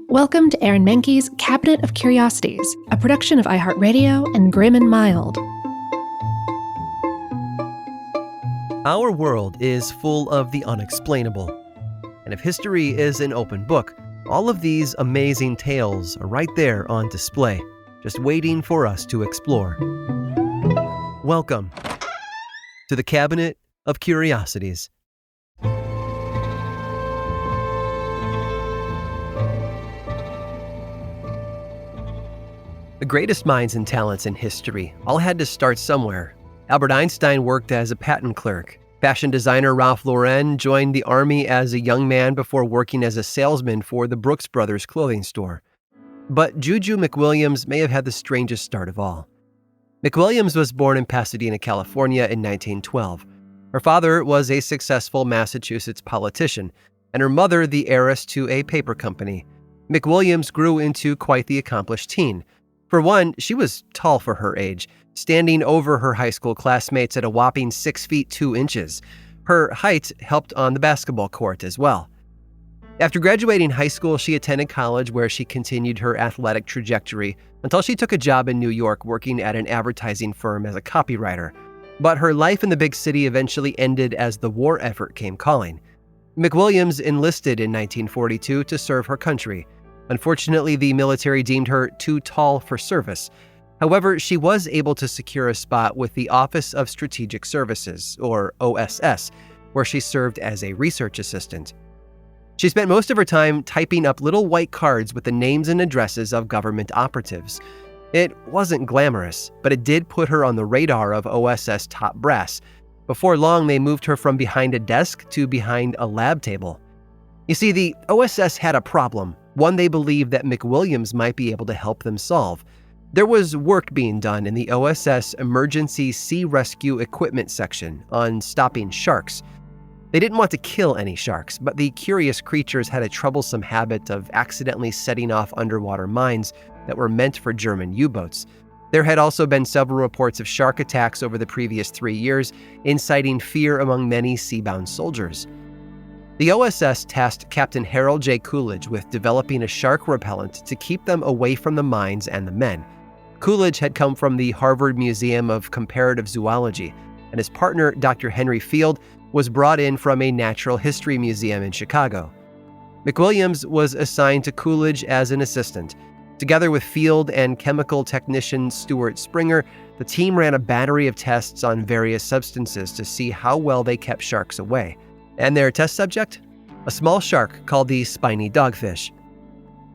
Welcome to Aaron Mahnke's Cabinet of Curiosities, a production of iHeartRadio and Grim and Mild. Our world is full of the unexplainable. And if history is an open book, all of these amazing tales are right there on display, just waiting for us to explore. Welcome to the Cabinet of Curiosities. The greatest minds and talents in history all had to start somewhere. Albert Einstein worked as a patent clerk. Fashion designer Ralph Lauren joined the army as a young man before working as a salesman for the Brooks Brothers clothing store. But Juju McWilliams may have had the strangest start of all. McWilliams was born in Pasadena, California in 1912. Her father was a successful Massachusetts politician, and her mother the heiress to a paper company. McWilliams grew into quite the accomplished teen. For one, she was tall for her age, standing over her high school classmates at a whopping 6 feet 2 inches. Her height helped on the basketball court as well. After graduating high school, she attended college where she continued her athletic trajectory until she took a job in New York working at an advertising firm as a copywriter. But her life in the big city eventually ended as the war effort came calling. McWilliams enlisted in 1942 to serve her country. Unfortunately, the military deemed her too tall for service. However, she was able to secure a spot with the Office of Strategic Services, or OSS, where she served as a research assistant. She spent most of her time typing up little white cards with the names and addresses of government operatives. It wasn't glamorous, but it did put her on the radar of OSS top brass. Before long, they moved her from behind a desk to behind a lab table. You see, the OSS had a problem, one they believed that McWilliams might be able to help them solve. There was work being done in the OSS Emergency Sea Rescue Equipment section on stopping sharks. They didn't want to kill any sharks, but the curious creatures had a troublesome habit of accidentally setting off underwater mines that were meant for German U-boats. There had also been several reports of shark attacks over the previous 3 years, inciting fear among many seabound soldiers. The OSS tasked Captain Harold J. Coolidge with developing a shark repellent to keep them away from the mines and the men. Coolidge had come from the Harvard Museum of Comparative Zoology, and his partner, Dr. Henry Field, was brought in from a natural history museum in Chicago. McWilliams was assigned to Coolidge as an assistant. Together with Field and chemical technician Stuart Springer, the team ran a battery of tests on various substances to see how well they kept sharks away. And their test subject? A small shark called the spiny dogfish.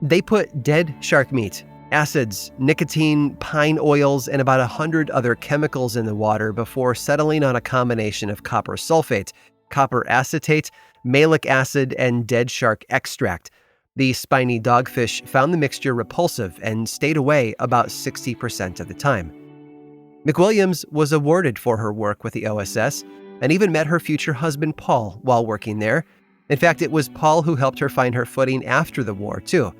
They put dead shark meat, acids, nicotine, pine oils, and about 100 other chemicals in the water before settling on a combination of copper sulfate, copper acetate, malic acid, and dead shark extract. The spiny dogfish found the mixture repulsive and stayed away about 60% of the time. McWilliams was awarded for her work with the OSS, and even met her future husband Paul while working there. In fact, it was Paul who helped her find her footing after the war, too.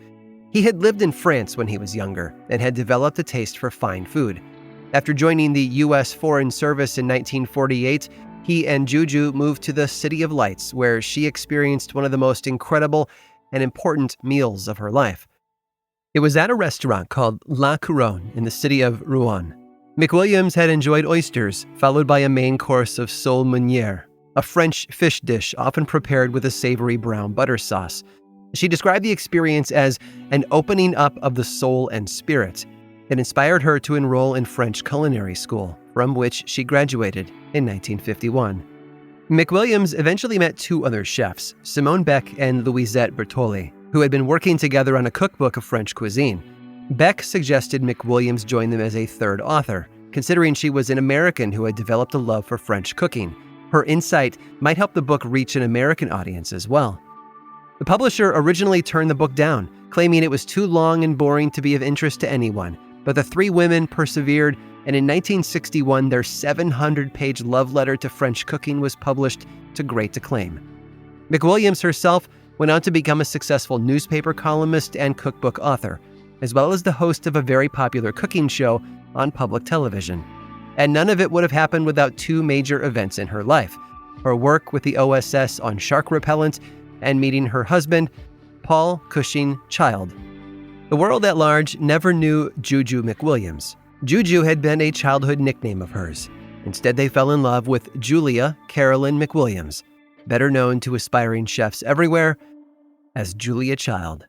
He had lived in France when he was younger and had developed a taste for fine food. After joining the U.S. Foreign Service in 1948, he and Juju moved to the City of Lights, where she experienced one of the most incredible and important meals of her life. It was at a restaurant called La Couronne in the city of Rouen. McWilliams had enjoyed oysters, followed by a main course of sole meunière, a French fish dish often prepared with a savory brown butter sauce. She described the experience as an opening up of the soul and spirit. It inspired her to enroll in French culinary school, from which she graduated in 1951. McWilliams eventually met 2 other chefs, Simone Beck and Louisette Bertoli, who had been working together on a cookbook of French cuisine. Beck suggested McWilliams join them as a third author, considering she was an American who had developed a love for French cooking. Her insight might help the book reach an American audience as well. The publisher originally turned the book down, claiming it was too long and boring to be of interest to anyone, but the 3 women persevered, and in 1961 their 700-page love letter to French cooking was published to great acclaim. McWilliams herself went on to become a successful newspaper columnist and cookbook author, as well as the host of a very popular cooking show on public television. And none of it would have happened without 2 major events in her life: her work with the OSS on shark repellent and meeting her husband, Paul Cushing Child. The world at large never knew Juju McWilliams. Juju had been a childhood nickname of hers. Instead, they fell in love with Julia Carolyn McWilliams, better known to aspiring chefs everywhere as Julia Child.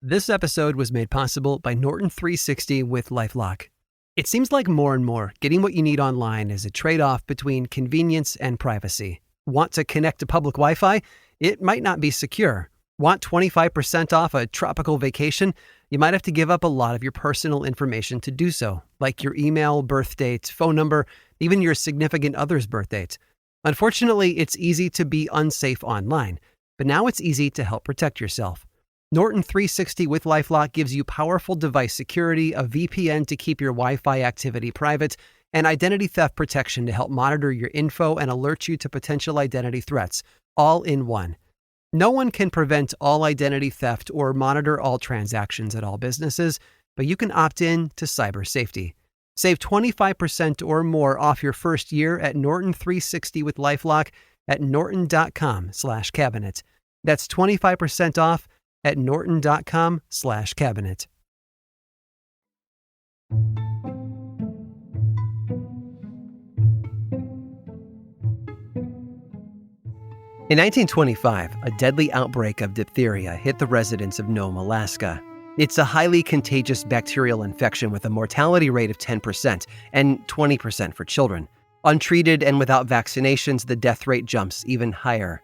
This episode was made possible by Norton 360 with LifeLock. It seems like more and more, getting what you need online is a trade-off between convenience and privacy. Want to connect to public Wi-Fi? It might not be secure. Want 25% off a tropical vacation? You might have to give up a lot of your personal information to do so, like your email, birth date, phone number, even your significant other's birth date. Unfortunately, it's easy to be unsafe online, but now it's easy to help protect yourself. Norton 360 with LifeLock gives you powerful device security, a VPN to keep your Wi-Fi activity private, and identity theft protection to help monitor your info and alert you to potential identity threats, all in one. No one can prevent all identity theft or monitor all transactions at all businesses, but you can opt in to cyber safety. Save 25% or more off your first year at Norton 360 with LifeLock at norton.com/cabinet. That's 25% off at norton.com/cabinet. In 1925, a deadly outbreak of diphtheria hit the residents of Nome, Alaska. It's a highly contagious bacterial infection with a mortality rate of 10% and 20% for children. Untreated and without vaccinations, the death rate jumps even higher.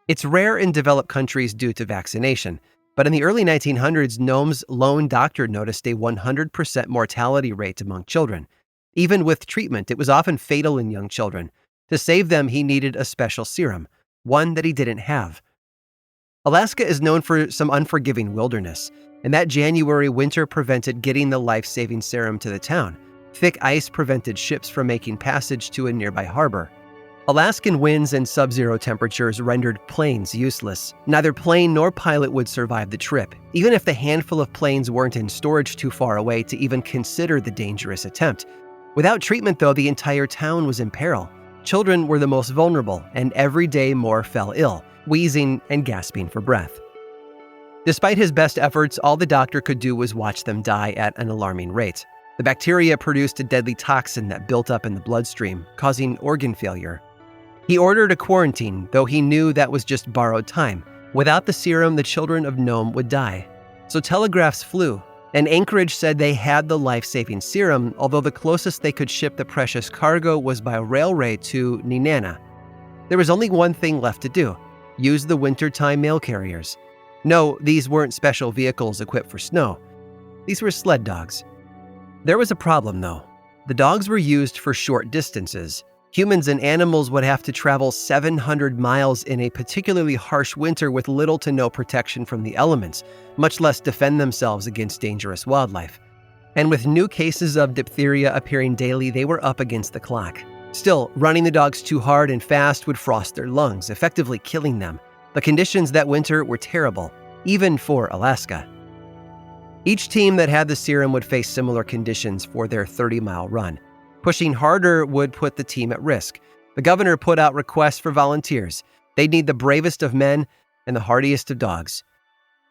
It's rare in developed countries due to vaccination, but in the early 1900s, Nome's lone doctor noticed a 100% mortality rate among children. Even with treatment, it was often fatal in young children. To save them, he needed a special serum, one that he didn't have. Alaska is known for some unforgiving wilderness, and that January winter prevented getting the life-saving serum to the town. Thick ice prevented ships from making passage to a nearby harbor. Alaskan winds and sub-zero temperatures rendered planes useless. Neither plane nor pilot would survive the trip, even if the handful of planes weren't in storage too far away to even consider the dangerous attempt. Without treatment, though, the entire town was in peril. Children were the most vulnerable, and every day more fell ill, wheezing and gasping for breath. Despite his best efforts, all the doctor could do was watch them die at an alarming rate. The bacteria produced a deadly toxin that built up in the bloodstream, causing organ failure. He ordered a quarantine, though he knew that was just borrowed time. Without the serum, the children of Nome would die. So telegraphs flew, and Anchorage said they had the life-saving serum, although the closest they could ship the precious cargo was by railway to Nenana. There was only one thing left to do: use the wintertime mail carriers. No, these weren't special vehicles equipped for snow. These were sled dogs. There was a problem, though. The dogs were used for short distances. Humans and animals would have to travel 700 miles in a particularly harsh winter with little to no protection from the elements, much less defend themselves against dangerous wildlife. And with new cases of diphtheria appearing daily, they were up against the clock. Still, running the dogs too hard and fast would frost their lungs, effectively killing them. The conditions that winter were terrible, even for Alaska. Each team that had the serum would face similar conditions for their 30-mile run. Pushing harder would put the team at risk. The governor put out requests for volunteers. They'd need the bravest of men and the hardiest of dogs.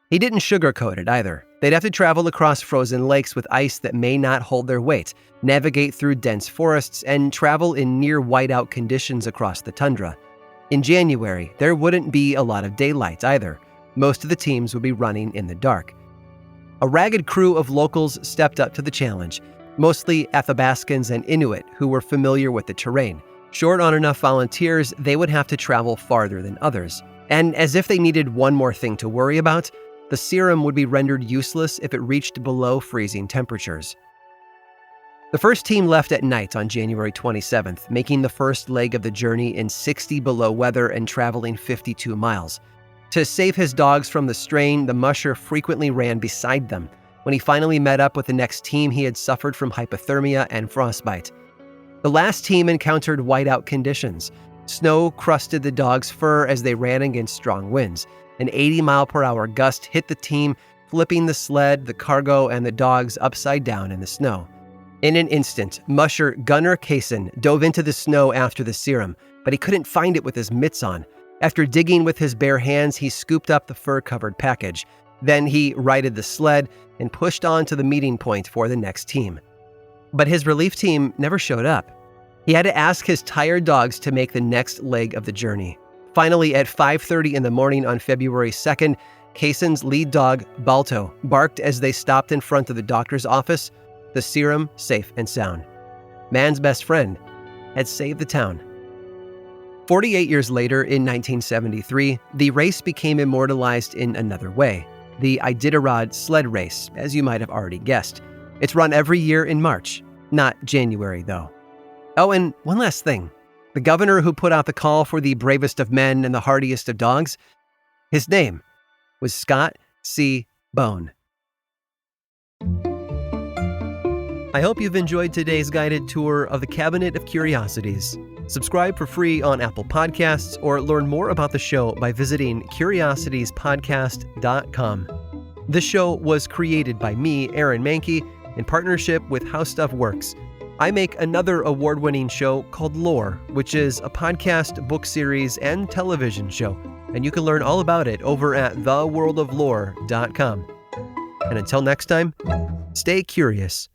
He didn't sugarcoat it either. They'd have to travel across frozen lakes with ice that may not hold their weight, navigate through dense forests, and travel in near whiteout conditions across the tundra. In January, there wouldn't be a lot of daylight either. Most of the teams would be running in the dark. A ragged crew of locals stepped up to the challenge, mostly Athabascans and Inuit who were familiar with the terrain. Short on enough volunteers, they would have to travel farther than others. And as if they needed one more thing to worry about, the serum would be rendered useless if it reached below freezing temperatures. The first team left at night on January 27th, making the first leg of the journey in 60 below weather and traveling 52 miles. To save his dogs from the strain, the musher frequently ran beside them. When he finally met up with the next team, he had suffered from hypothermia and frostbite. The last team encountered whiteout conditions. Snow crusted the dogs' fur as they ran against strong winds. An 80-mile-per-hour gust hit the team, flipping the sled, the cargo, and the dogs upside down in the snow. In an instant, musher Gunnar Kaysen dove into the snow after the serum, but he couldn't find it with his mitts on. After digging with his bare hands, he scooped up the fur-covered package. Then he righted the sled and pushed on to the meeting point for the next team. But his relief team never showed up. He had to ask his tired dogs to make the next leg of the journey. Finally, at 5:30 in the morning on February 2nd, Kaysen's lead dog, Balto, barked as they stopped in front of the doctor's office, the serum safe and sound. Man's best friend had saved the town. 48 years later, in 1973, the race became immortalized in another way. The Iditarod sled race, as you might have already guessed. It's run every year in March, not January though. Oh, and one last thing. The governor who put out the call for the bravest of men and the hardiest of dogs, his name was Scott C. Bone. I hope you've enjoyed today's guided tour of the Cabinet of Curiosities. Subscribe for free on Apple Podcasts or learn more about the show by visiting curiositiespodcast.com. This show was created by me, Aaron Mahnke, in partnership with How Stuff Works. I make another award-winning show called Lore, which is a podcast, book series, and television show, and you can learn all about it over at theworldoflore.com. And until next time, stay curious.